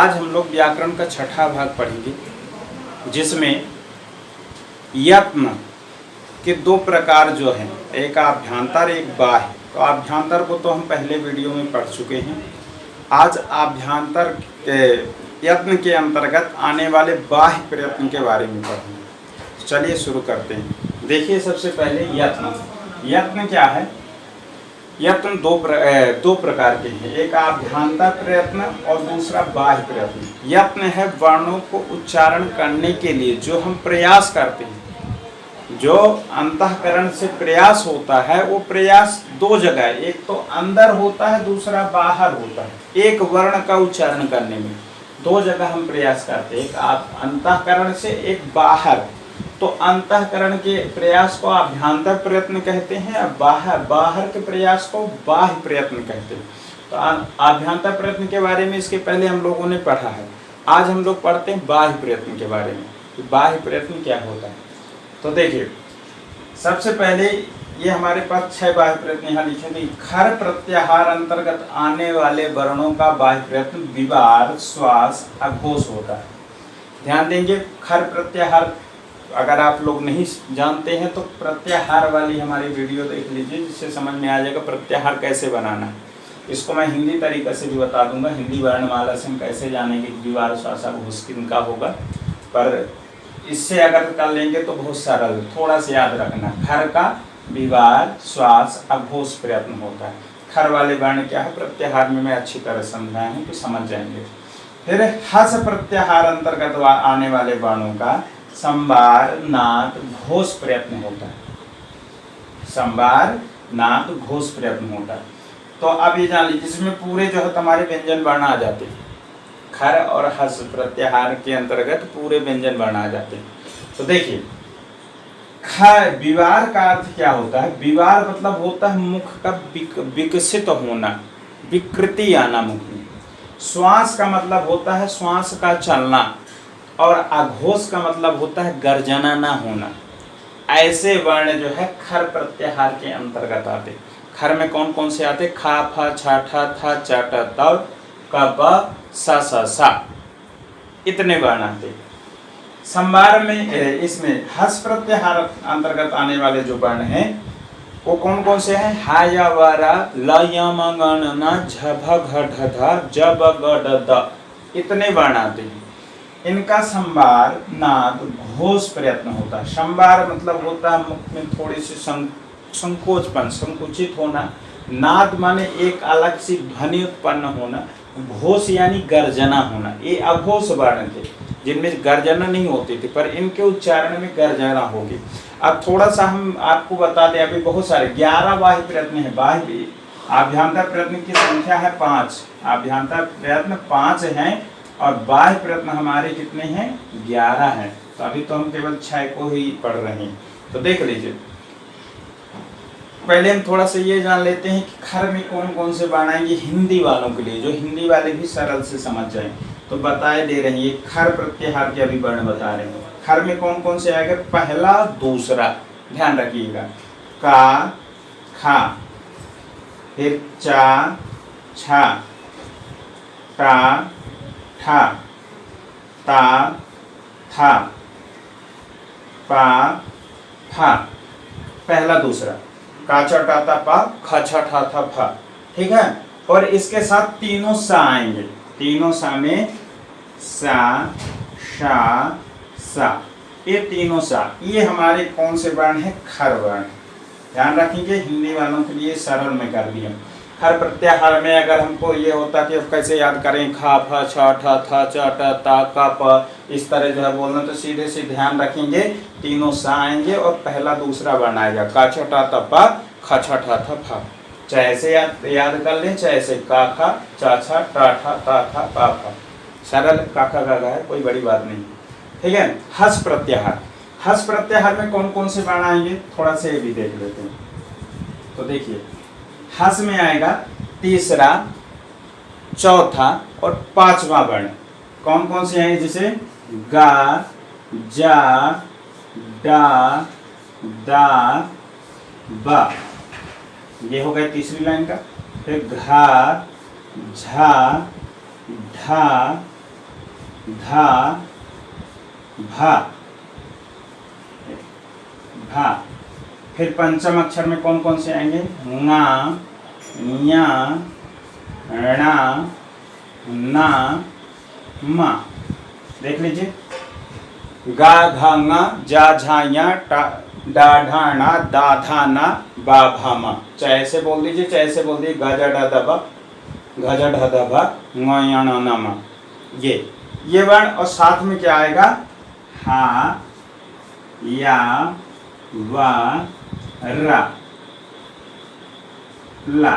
आज हम लोग व्याकरण का छठा भाग पढ़ेंगे, जिसमें यत्न के दो प्रकार जो हैं, एक आभ्यंतर एक बाह्य। तो आभ्यंतर को तो हम पहले वीडियो में पढ़ चुके हैं। आज आभ्यंतर के यत्न के अंतर्गत आने वाले बाह्य प्रयत्न के बारे में पढ़ेंगे। चलिए शुरू करते हैं। देखिए, सबसे पहले यत्न। यत्न क्या है? यत्न दो प्रकार के हैं, एक आभ्यंतर प्रयत्न और दूसरा बाह्य प्रयत्न। यत्न है वर्णों को उच्चारण करने के लिए जो हम प्रयास करते हैं, जो अंतःकरण से प्रयास होता है। वो प्रयास दो जगह है, एक तो अंदर होता है, दूसरा बाहर होता है। एक वर्ण का उच्चारण करने में दो जगह हम प्रयास करते हैं, एक अंतःकरण से, एक बाहर। तो अंतःकरण के प्रयास को आभ्यंतर प्रयत्न कहते हैं, बाहर के प्रयास को बाह्य प्रयत्न कहते हैं। तो आभ्यंतर प्रयत्न के बारे में इसके पहले हम लोगों ने पढ़ा है। आज हम लोग पढ़ते हैं बाह्य प्रयत्न के बारे में कि बाह्य प्रयत्न क्या होता है। तो देखिए, सबसे पहले ये हमारे पास 6 बाह्य प्रयत्न यहाँ लिखे थे। खर प्रत्याहार अंतर्गत आने वाले वर्णों का बाह्य प्रयत्न विवार, श्वास, अघोष होता है। ध्यान देंगे, खर प्रत्याहार अगर आप लोग नहीं जानते हैं तो प्रत्याहार वाली हमारी वीडियो देख लीजिए, जिससे समझ में आ जाएगा प्रत्याहार कैसे बनाना है। इसको मैं हिंदी तरीके से भी बता दूंगा, हिंदी वर्णमाला से हम कैसे जानेंगे कि विवार, श्वास, अघोष किनका होगा। पर इससे अगर कर लेंगे तो बहुत सरल, थोड़ा सा याद रखना। खर का विवार, श्वास, अघोष प्रयत्न होता है। खर वाले वर्ण क्या है, प्रत्याहार में मैं अच्छी तरह समझाया हूँ तो समझ जाएंगे। फिर हस प्रत्याहार अंतर्गत आने वाले वर्णों का संवार, नाद, घोष प्रयत्न होता है। संवार, नाद, घोष प्रयत्न होता है। तो अब ये जान लीजिए, जिसमें पूरे जो है हमारे व्यंजन वर्ण आ जाते हैं। खर और हस प्रत्याहार के अंतर्गत पूरे व्यंजन वर्ण आ जाते हैं। तो देखिए, विवार का अर्थ क्या होता है? विवार मतलब होता है मुख का विकसित होना, विकृति आना मुख में। श्वास का मतलब होता है श्वास का चलना, और अघोष का मतलब होता है गर्जना ना होना। ऐसे वर्ण जो है खर प्रत्याहार के अंतर्गत आते। खर में कौन कौन से आते? खा, फा, छा, ठा, था, चा, टा, ता, का, ब, सा, सा, सा, इतने वर्ण आते। संवार में इसमें हस प्रत्याहार अंतर्गत आने वाले जो वर्ण हैं वो कौन कौन से हैं? हा, या, वारा, ल, या, म, ग, न, झ, भ, घ, ढ, ध, ज, ब, ग, ड, द, इतने वर्ण आते हैं। इनका संवार, नाद, घोष प्रयत्न होता है। संवार मतलब होता है मुख में थोड़ी सी संकोचपन, संकुचित होना। नाद माने एक अलग सी ध्वनि उत्पन्न होना। घोष यानी गर्जना होना। ये अघोष वर्ण थे जिनमें गर्जना नहीं होती थी, पर इनके उच्चारण में गर्जना होगी। अब थोड़ा सा हम आपको बता दें, अभी बहुत सारे 11 बाह्य प्रयत्न है। बाह्य आभ्यंतर प्रयत्न की संख्या है 5। आभ्यंतर प्रयत्न 5 हैं और बाह्य प्रयत्न हमारे कितने हैं? 11 हैं। तो अभी तो हम केवल 6 को ही पढ़ रहे हैं। तो देख लीजिए, पहले हम थोड़ा सा ये जान लेते हैं कि खर में कौन कौन से वर्ण आएंगे हिंदी वालों के लिए, जो हिंदी वाले भी सरल से समझ जाएं। तो बताए दे रहे हैं, ये खर प्रत्याहार के अभी वर्ण बता रहे हैं। खर में कौन कौन से आएगा? पहला, दूसरा, ध्यान रखिएगा। का, खा, फिर चा, छा, टा, ठा, ता, था, पा, फा। पहला, दूसरा, का, चा, टा, ता, पा, खा, छा, ठा, था, फा। ठीक है। और इसके साथ तीनों सा आएंगे। तीनों सा में सा, शा, सा, ये तीनों सा, ये हमारे कौन से वर्ण है? खर वर्ण। ध्यान रखेंगे, हिंदी वालों के लिए सरल में कर दिया। खर प्रत्याहार में अगर हमको ये होता कि अब कैसे याद करें, खा, फा, छा, ठा, था, चा, टा, ता, का, प, इस तरह जो है बोलना, तो सीधे से ध्यान रखेंगे तीनों सा आएंगे और पहला दूसरा वर्ण आएगा। का, छा, टा, ता, पा, खा, छा, ठा, था, फा। चाहे ऐसे याद कर लें, चाहे ऐसे का, खा, चा, छा, टा, ठा, ता, था, पा, फा। सरल काका गागा है, कोई बड़ी बात नहीं। ठीक है। हस प्रत्याहार, हस प्रत्याहार में कौन कौन से वर्ण आएंगे थोड़ा से ये भी देख लेते हैं। तो देखिए, हस में आएगा तीसरा, चौथा और पांचवा वर्ण। कौन कौन से आएंगे? जैसे गा, जा, डा, दा, बा, ये हो गया तीसरी लाइन का। फिर घा, झा, ढा, धा भा भा। फिर पंचम अक्षर में कौन कौन से आएंगे? ङा ञा णा ना मा। देख लीजिए, गा घा ङा जा झा या टा डा ढा णा दा धा ना बा भा मा। चाहे ऐसे बोल दीजिए, चाहे ऐसे बोल दीजिए, गा जा डा दा बा, घा जा ढा दा भा, ङ या णा ना मा। ये वर्ण, और साथ में क्या आएगा? हा या वा रा ला।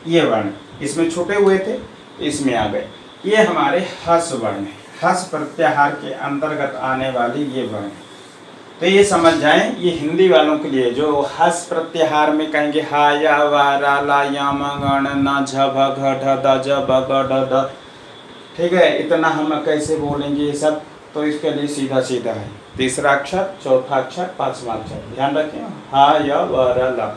ये वर्ण इसमें छूटे हुए थे, इसमें आ गए। ये हमारे हस वर्ण है, हस प्रत्याहार के अंतर्गत आने वाली ये वर्ण। तो ये समझ जाएं, ये हिंदी वालों के लिए जो हस प्रत्याहार में कहेंगे हा या वा रा ला या म गण न झ भ घ ढ द ज ब ग ड द। ठीक है, इतना हम कैसे बोलेंगे ये सब? तो इसके लिए सीधा सीधा है, तीसरा अक्षर, चौथा अक्षर, पांचवा अक्षर। ध्यान रखें, हा या व र ला,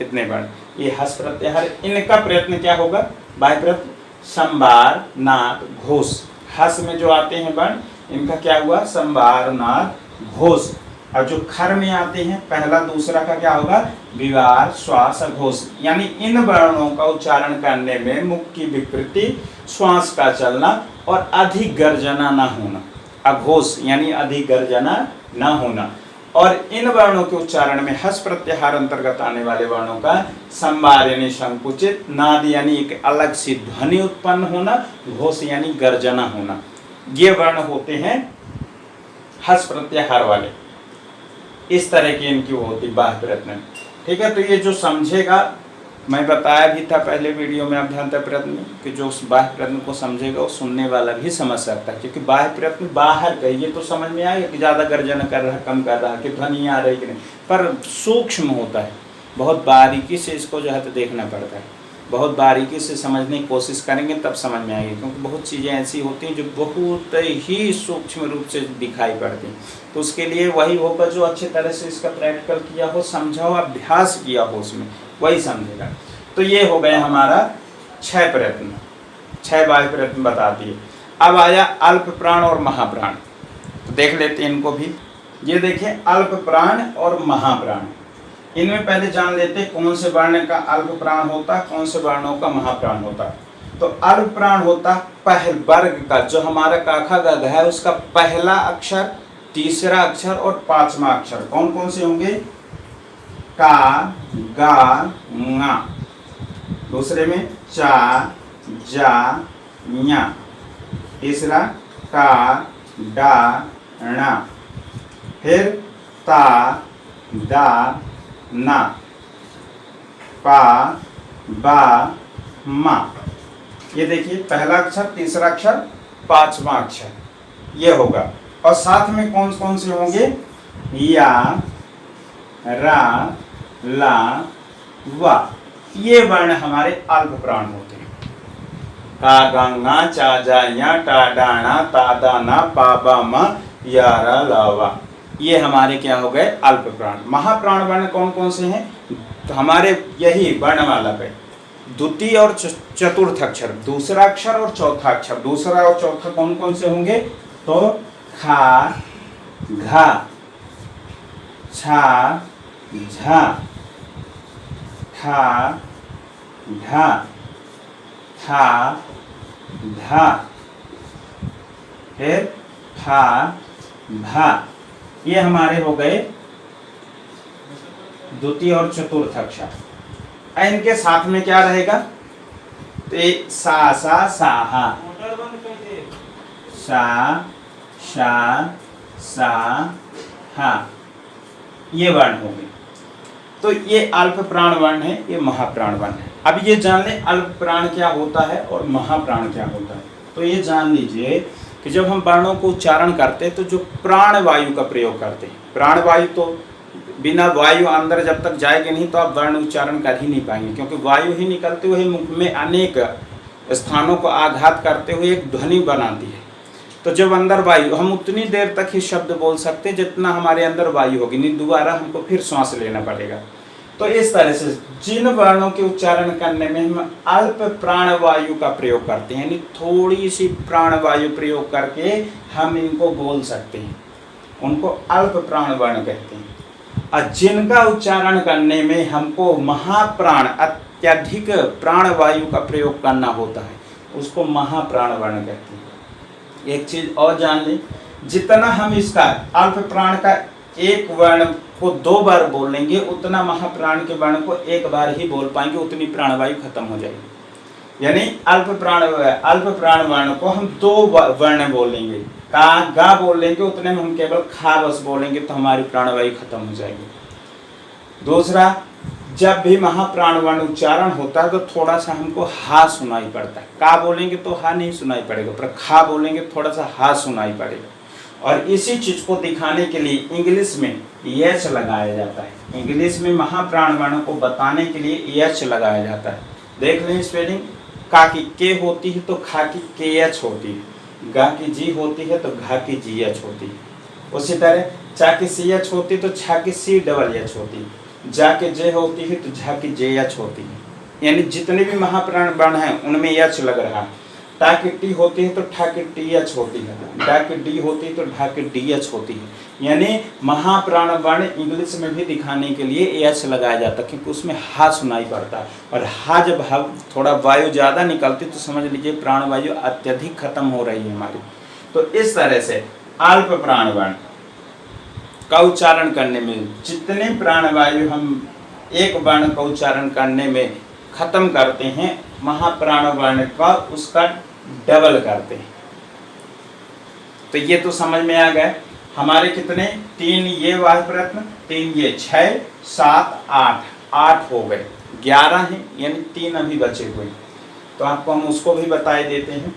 इतने वर्ण ये हस प्रत्याहार। इनका प्रयत्न क्या होगा? बाह्य प्रयत्न संभार नाद घोष। हस में जो आते हैं वर्ण, इनका क्या हुआ? संभार नाद घोष। और जो खर में आते हैं, पहला दूसरा का क्या होगा? विवार श्वास घोष। यानी इन वर्णों का उच्चारण करने में मुख की विकृति, श्वास का चलना और अधिक गर्जना न होना। अघोष यानी अधिक गर्जना न होना। और इन वर्णों के उच्चारण में हस प्रत्याहार अंतर्गत आने वाले वर्णों का संवार यानी संकुचित, नाद यानी एक अलग सी ध्वनि उत्पन्न होना, घोष यानी गर्जना होना। ये वर्ण होते हैं हस प्रत्याहार वाले। इस तरह की इनकी वो होती बाह्य प्रयत्न। ठीक है, तो ये जो समझेगा, मैं बताया भी था पहले वीडियो में अभ्यंतर प्रयत्न में, कि जो उस बाह्य प्रयत्न को समझेगा वो सुनने वाला भी समझ सकता है। क्योंकि बाह्य प्रयत्न बाहर का, ये तो समझ में आएगा कि ज़्यादा गर्जन कर रहा, कम कर रहा, कि ध्वनि आ रही कि नहीं, पर सूक्ष्म होता है, बहुत बारीकी से इसको जो है तो देखना पड़ता है। बहुत बारीकी से समझने की कोशिश करेंगे तब समझ में आएगी, क्योंकि बहुत चीज़ें ऐसी होती हैं जो बहुत ही सूक्ष्म रूप से दिखाई पड़ती हैं। तो उसके लिए वही होगा जो अच्छे तरह से इसका प्रैक्टिकल किया हो, समझा हो, अभ्यास किया हो, उसमें वही समझेगा। तो ये हो गया हमारा 6 प्रयत्न, 6 बाह्य प्रयत्न बता दिए। अब आया अल्प प्राण और महाप्राण, तो देख लेते हैं इनको भी। ये देखिए, अल्प प्राण और महाप्राण, इनमें पहले जान लेते कौन से वर्ण का अल्प प्राण होता, कौन से वर्णों का महाप्राण होता। तो अल्प प्राण होता पहले वर्ग का, जो हमारा काखा गग है उसका पहला अक्षर, तीसरा अक्षर और पांचवा अक्षर। कौन कौन से होंगे? का गा ङा। दूसरे में चा जा ञा। तीसरा का डा णा। फिर ता दा ना। पा बा मा। ये देखिए, पहला अक्षर, तीसरा अक्षर, पांचवा अक्षर, ये होगा। और साथ में कौन कौन से होंगे? या रा ला वा। ये वर्ण हमारे अल्प प्राण होते हैं। का गा ङा चा जा या टा डा णा ता दा ना पा बा मा या रा ला वा। ये हमारे क्या हो गए? अल्प प्राण। महाप्राण वर्ण कौन कौन से हैं? तो हमारे यही वर्णमाला पे द्वितीय और चतुर्थ अक्षर, दूसरा अक्षर और चौथा अक्षर। दूसरा और चौथा कौन कौन से होंगे? तो खा घा छा झा ठा ढा था धा, फिर था भा। ये हमारे हो गए द्वितीय और चतुर्थ अक्षर। इनके साथ में क्या रहेगा? तो सा सा साहा, सा शा सा हा, ये वर्ण हो गए। तो ये अल्प प्राण वर्ण है, ये महाप्राण वर्ण है। अब ये जान लें अल्प प्राण क्या होता है और महाप्राण क्या होता है। तो ये जान लीजिए कि जब हम वर्णों को उच्चारण करते हैं तो जो प्राण वायु का प्रयोग करते हैं, प्राण वायु, तो बिना वायु अंदर जब तक जाएगी नहीं तो आप वर्ण उच्चारण कर ही नहीं पाएंगे, क्योंकि वायु ही निकलते हुए मुख में अनेक स्थानों को आघात करते हुए एक ध्वनि बनाती है। तो जब अंदर वायु, हम उतनी देर तक ही शब्द बोल सकते जितना हमारे अंदर वायु होगी, नहीं दोबारा हमको फिर श्वास लेना पड़ेगा। तो इस तरह से जिन वर्णों के उच्चारण करने में हम अल्प प्राणवायु का प्रयोग करते हैं, यानी थोड़ी सी प्राणवायु प्रयोग करके हम इनको बोल सकते हैं, उनको अल्प प्राण वर्ण कहते हैं। और जिनका उच्चारण करने में हमको महाप्राण अत्यधिक प्राणवायु का प्रयोग करना होता है, उसको महाप्राण वर्ण कहते हैं। एक चीज और जान लें, जितना हम इसका अल्प प्राण का एक वर्ण को 2 बार बोलेंगे, उतना महाप्राण के वर्ण को 1 बार ही बोल पाएंगे, उतनी प्राणवायु खत्म हो जाएगी। यानी अल्प प्राण वर्ण को हम 2 वर्ण बोलेंगे, का गा बोलेंगे, उतने में हम केवल खा बस बोलेंगे तो हमारी प्राणवायु खत्म हो जाएगी। दूसरा, जब भी महाप्राण वर्ण उच्चारण होता है तो थोड़ा सा हमको हा सुनाई पड़ता है। का बोलेंगे तो हा नहीं सुनाई पड़ेगा, पर खा बोलेंगे थोड़ा सा हा सुनाई पड़ेगा। और इसी चीज को दिखाने के लिए इंग्लिश में एच लगाया जाता है। इंग्लिश में महाप्राण वर्णों को बताने के लिए एच लगाया जाता है। देख लें स्पेलिंग, का की के होती है तो खा की के एच होती है, गा की जी होती है तो घा की जी एच होती है। उसी तरह चा की सी एच होती है तो छा की सी डबल एच होती है, जा के जे होती है तो झा की जे एच होती है। यानी जितने भी महाप्राण वर्ण हैं उनमें एच लग रहा है। टा की टी होती है तो ठा की टी एच होती है, डा की डी होती है तो ढा की डी एच होती है। यानी महाप्राण वर्ण इंग्लिश में भी दिखाने के लिए एच लगाया जाता है, क्योंकि उसमें हा सुनाई पड़ता है। और हा जब थोड़ा वायु ज़्यादा निकलती तो समझ लीजिए प्राणवायु अत्यधिक खत्म हो रही है हमारी। तो इस तरह से अल्प प्राण वर्ण का उच्चारण करने में जितने प्राणवायु हम एक वर्ण का उच्चारण करने में खत्म करते हैं, महाप्राण वर्ण का उसका डबल करते हैं। तो ये तो समझ में आ गए हमारे कितने 3 ये वाह्य प्रयत्न, 3 ये 6 7 8 हो गए, 11 हैं, यानी 3 अभी बचे हुए। तो आपको हम उसको भी बताए देते हैं।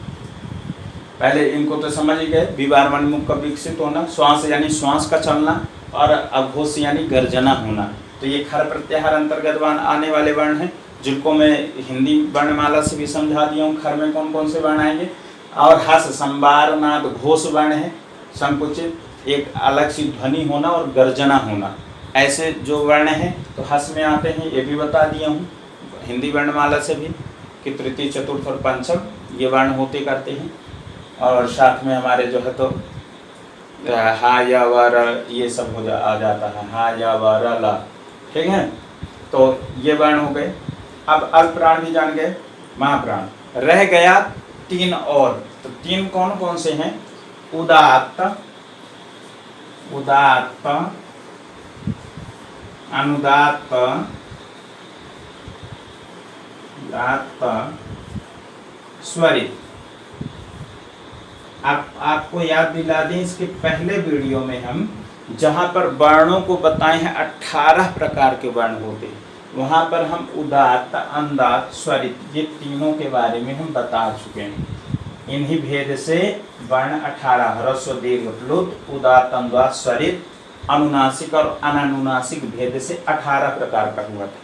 पहले इनको तो समझ ही गए, विवार वर्ण मुख का विकसित होना, श्वास यानी श्वास का चलना, और अघोष यानी गर्जना होना। तो ये खर प्रत्याहार अंतर्गत आने वाले वर्ण हैं, जिनको मैं हिंदी वर्णमाला से भी समझा दिया हूँ। खर में कौन कौन से वर्ण आएंगे, और हस संबार नाद घोष वर्ण है, संकुचित एक अलग सी ध्वनि होना और गर्जना होना, ऐसे जो वर्ण हैं तो हस में आते हैं, ये भी बता दिया हूँ हिंदी वर्णमाला से भी कि तृतीय चतुर्थ और पंचम ये वर्ण होते करते हैं। और साथ में हमारे जो है तो हा या वर ये सब आ जाता है, हा या वर ला, ठीक है। तो ये वर्ण हो गए। अब अल्प प्राण भी जान गए, महाप्राण रह गया 3 और। तो 3 कौन कौन से हैं, उदात्त, उदात्त, अनुदात्त, उदात्त, स्वरित। आपको याद दिला दें, इसके पहले वीडियो में हम जहाँ पर वर्णों को बताए हैं 18 प्रकार के वर्ण होते हैं, वहाँ पर हम उदात्त, अनुदात्त, स्वरित ये तीनों के बारे में हम बता चुके हैं। इन्हीं भेद से वर्ण 18 ह्रस्व दीर्घ प्लुत, उदात्त, अनुदात्त, स्वरित, अनुनासिक और अनानुनासिक भेद से 18 प्रकार का हुआ था।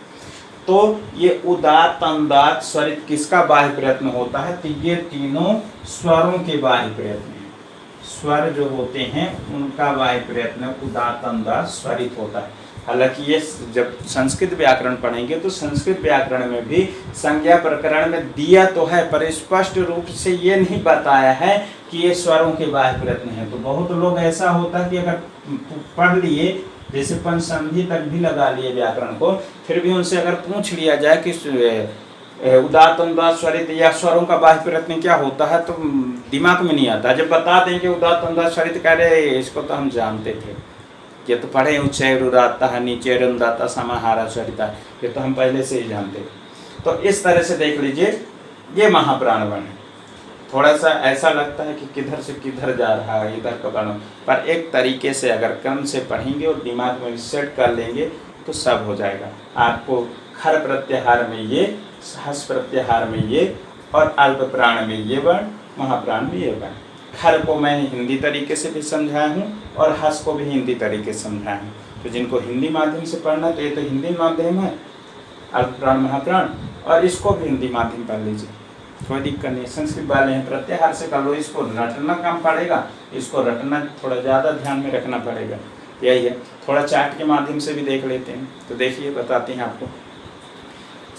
तो ये उदात्त, अनुदात्त, स्वरित किसका बाह्य प्रयत्न होता है, तो ये तीनों स्वरों के बाह्य प्रयत्न हैं। स्वर जो होते हैं उनका बाह्य प्रयत्न उदात्त, अनुदात्त, स्वरित होता है। हालांकि ये जब संस्कृत व्याकरण पढ़ेंगे तो संस्कृत व्याकरण में भी संज्ञा प्रकरण में दिया तो है, पर स्पष्ट रूप से ये नहीं बताया है कि ये स्वरों के बाह्य प्रयत्न है। तो बहुत लोग ऐसा होता है कि अगर पढ़ लिए, जैसे पंचसंधि तक भी लगा लिए व्याकरण को, फिर भी उनसे अगर पूछ लिया जाए कि उदात्त, अनुदात्त, स्वरित या स्वरों का बाह्य प्रयत्न क्या होता है, तो दिमाग में नहीं आता। जब बता दें कि उदात्त, अनुदात्त, स्वरित कह रहे, इसको तो हम जानते थे, ये तो पढ़े उच्चैर उदात्तः, नीचैर अनुदात्तः, समाहारः स्वरितः, ये तो हम पहले से ही जानते थे। तो इस तरह से देख लीजिए, ये महाप्राण वर्ण है। थोड़ा सा ऐसा लगता है कि किधर से किधर जा रहा है, इधर का वर्ण, पर एक तरीके से अगर क्रम से पढ़ेंगे और दिमाग में सेट कर लेंगे तो सब हो जाएगा। आपको खर प्रत्याहार में ये, हस प्रत्याहार में ये, और अल्प प्राण में ये वर्ण, महाप्राण में ये वर्ण। खर को मैं हिंदी तरीके से भी समझाया हूँ और हस को भी हिंदी तरीके से समझाया हूँ। तो जिनको हिंदी माध्यम से पढ़ना तो ये तो हिंदी माध्यम है, अल्प प्राण, महाप्राण, और इसको भी हिंदी माध्यम पढ़ लीजिए, कोई दिक्कत नहीं। संस्कृत वाले हैं प्रत्याहार से कर लो, इसको रटना कम पड़ेगा, इसको रटना थोड़ा ज़्यादा ध्यान में रखना पड़ेगा। यही है। थोड़ा चार्ट के माध्यम से भी देख लेते हैं, तो देखिए बताते हैं आपको।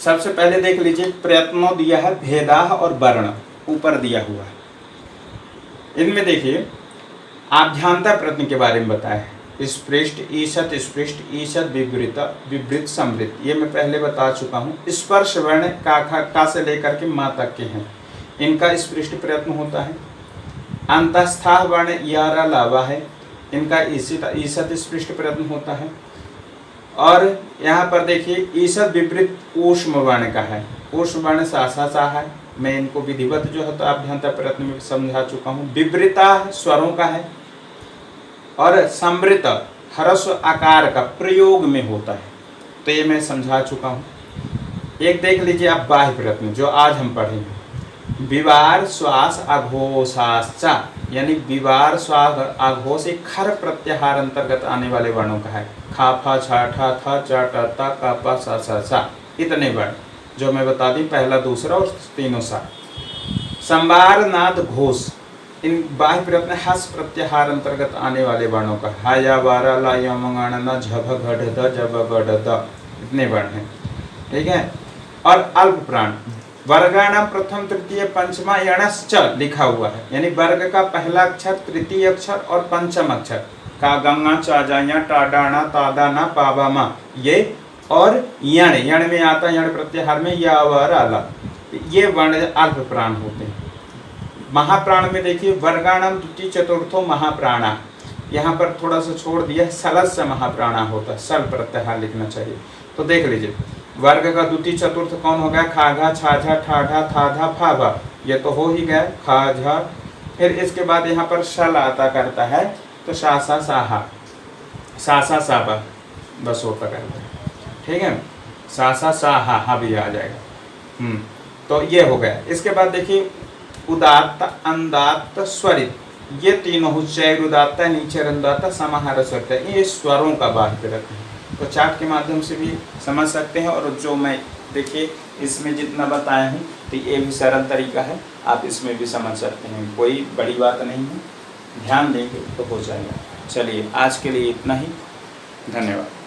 सबसे पहले देख लीजिए, प्रयत्नों दिया है भेदाह और वर्ण, ऊपर दिया हुआ है। इनमें देखिए आभ्यांतर प्रयत्न के बारे में बताया है, स्पृष्ट, ईषत, स्पृष्ट, ईषत, विवृत, विवृत, समृत, ये मैं पहले बता चुका हूँ। स्पर्श वर्ण का से लेकर के माँ तक के हैं, इनका स्पृष्ट प्रयत्न होता है। अंतस्थाह वर्ण यारा लावा है, इनका ईषत स्पृष्ट प्रयत्न होता है। और यहाँ पर देखिए ईषद विपरीत ऊष्म वर्ण का है, ऊष्म वर्ण सासा सा है, मैं इनको विधिवत जो है तो आभ्यंतर प्रयत्न में समझा चुका हूँ। विवृता स्वरों का है, और समृत ह्रस्व आकार का प्रयोग में होता है, तो ये मैं समझा चुका हूँ। एक देख लीजिए आप बाह्य प्रयत्न जो आज हम पढ़ेंगे, विवार श्वास आघोषाश्चा, यानी विवार श्वास आघोष एक खर प्रत्याहार अंतर्गत आने वाले वर्णों का है। खा फा छा ठा था चा टा ता का पा सा सा सा, इतने वर्ण जो मैं बता दी, पहला दूसरा और तीनों सा। संवार नाद घोष, इन बाह्य प्रयत्न हस प्रत्याहार अंतर्गत आने वाले वर्णों का। हा या वारा ला या मंगाण न झभ घढ़ द जब गढ़ द, इतने वर्ण हैं, ठीक है। और अल्प प्राण, वर्गाणाम प्रथम तृतीय पंचमा यणश्च लिखा हुआ है, यानी वर्ग का पहला अक्षर, तृतीय अक्षर और पंचम अक्षर, का गंगा चा जाया टा डाना तादा ना पावा मा, ये और यण, यण में आता है, यण प्रत्याहार में या वर आला, ये वर्ण अल्प प्राण होते हैं। महाप्राण में देखिए वर्गाणाम द्वितीय चतुर्थो महाप्राणा, यहाँ पर थोड़ा सा छोड़ दिया, सलस्य महाप्राणा होता है, सल प्रत्याहार लिखना चाहिए। तो देख लीजिए वर्ग का द्वितीय चतुर्थ कौन हो गया, खाघा छाझा ठाढ़ा थाधा फाभा, ये तो हो ही गया खाझा। फिर इसके बाद यहाँ पर शल आता करता है, तो शासा साहा, सासा साबा, बस वो पकड़ है, ठीक है, सासा साहा हा भी आ जाएगा। तो ये हो गया। इसके बाद देखिए उदात्त, अंदात्त, स्वरित, ये तीनों उच्चैर उदात्त, नीचे अनुदात्त, समाहार स्वरित, ये स्वरों का बात करते हैं। तो चार्ट के माध्यम से भी समझ सकते हैं, और जो मैं देखिए इसमें जितना बताया हूँ तो ये भी सरल तरीका है, आप इसमें भी समझ सकते हैं, कोई बड़ी बात नहीं है, ध्यान देंगे तो हो जाएगा। चलिए आज के लिए इतना ही, धन्यवाद।